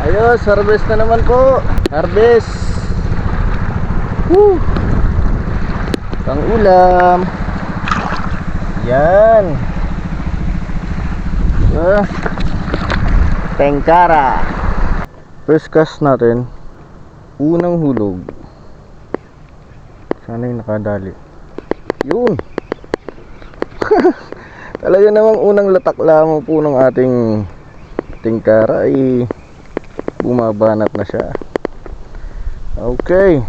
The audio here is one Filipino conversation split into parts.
Ayos, harvest na naman po. Harvest. Woo! Pang ulam. Yan. Tengkara. First cast natin. Unang hulog. Sana yung nakadali. Yun. Talaga namang unang latak lamang po ng ating tengkara ay bumabanat na siya. Okay.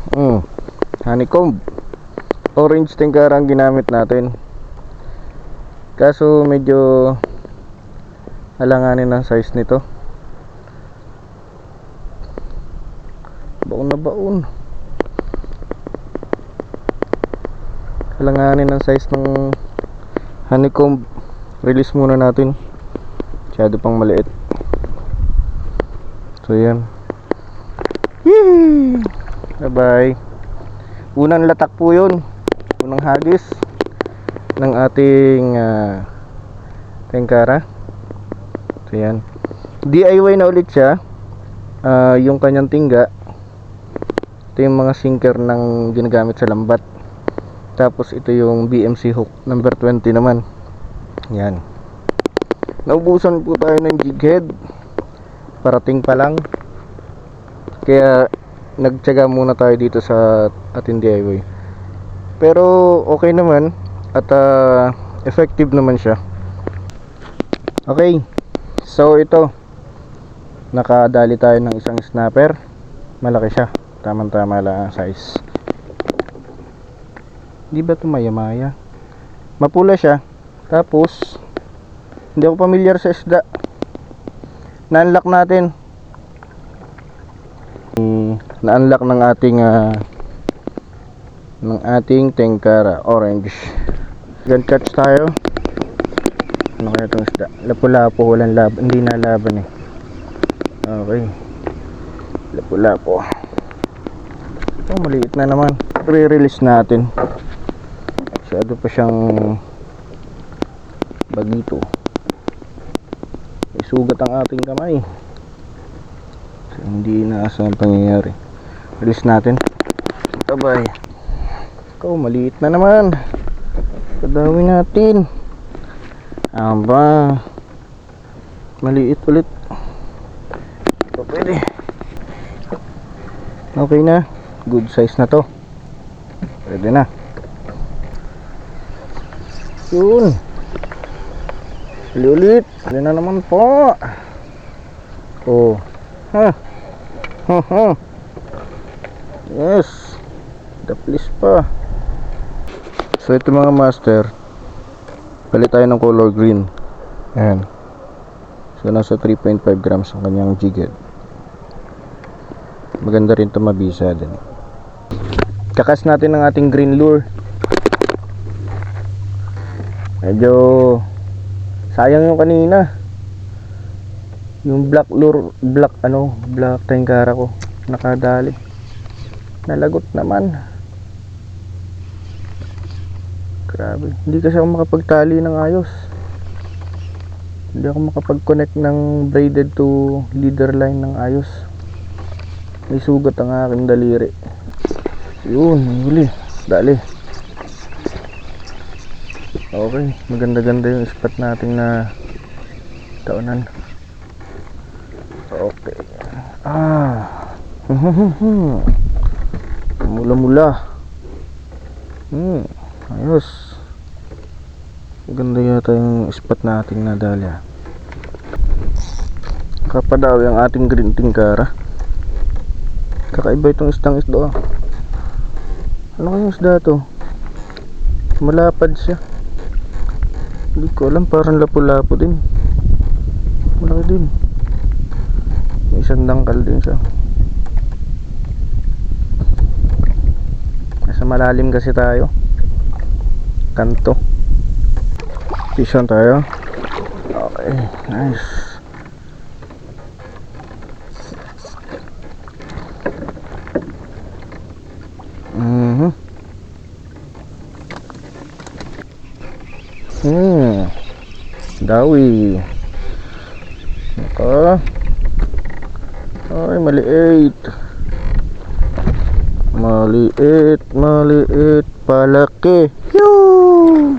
Honeycomb. Orange tengkara ang ginamit natin. Kaso medyo halanganin ang size nito. Baon na baon. Halanganin ang size ng honeycomb. Release muna natin. Masyado pang maliit. So yan. Yee! Bye bye. Unang latak po yun. Unang hagis ng ating tengkara. So yan. DIY na ulit siya. Yung kanyang tingga. Ito yung mga sinker ng ginagamit sa lambat. Tapos ito yung BMC hook number 20 naman. Yan. Naubusan po tayo ng jig head. Parating pa lang. Kaya nagtiyaga muna tayo dito sa ating DIY. Pero okay naman. At effective naman siya. Okay. So ito. Nakadali tayo ng isang snapper. Malaki siya. Tamang-tama lang ang size. Di ba ito maya-maya? Mapula siya. Tapos hindi ako familiar sa isda. Na-unlock natin. Na-unlock ng ating tengkara orange. Gun catch tayo. Ano kaya itong isda? Lapu-lapo. Walang laban. Hindi na laban eh. Okay. Lapu-lapo. Oh, maliit na naman. Re-release natin. Masyado pa siyang bagito. May sugat ang ating kamay. So, hindi inaasang pangyayari. Release natin. Tabay. Ikaw, maliit na naman. Kadawin natin. Aba. Maliit ulit. Ito pwede. Okay na. Good size na to. Pwede na. Yun. Ulit. Pwede na naman po. Oh. Ha. Yes. The please pa. So ito mga master. Palit tayo ng color green. Ayan. So nasa 3.5 grams ang kanyang jig head. Maganda rin ito, mabisa din. Kakas natin ng ating green lure. Medyo sayang yung kanina. Yung black lure, black tengkara ko nakadali. Nalagot naman. Grabe, hindi kasi ako makapagtali ng ayos. Hindi ako makapag-connect ng braided to leader line ng ayos. May sugat ang aking daliri. Yun, huli. Dali. Okay, maganda-ganda yung spot natin na taonan. Okay. Mula-mula. Ayos. Maganda yata yung spot nating nadali. Kapadawi ang ating green tengkara. Kakaiba itong isda. Ano kayong isda to? Malapad siya. Hindi ko alam, parang lapu-lapu din. Malaki din. May isang dangkal din siya. Nasa malalim kasi tayo. Kanto. Fish on tayo. Okay, nice. Dawi. Naka. Ay, maliit. Maliit, palaki. Yoo!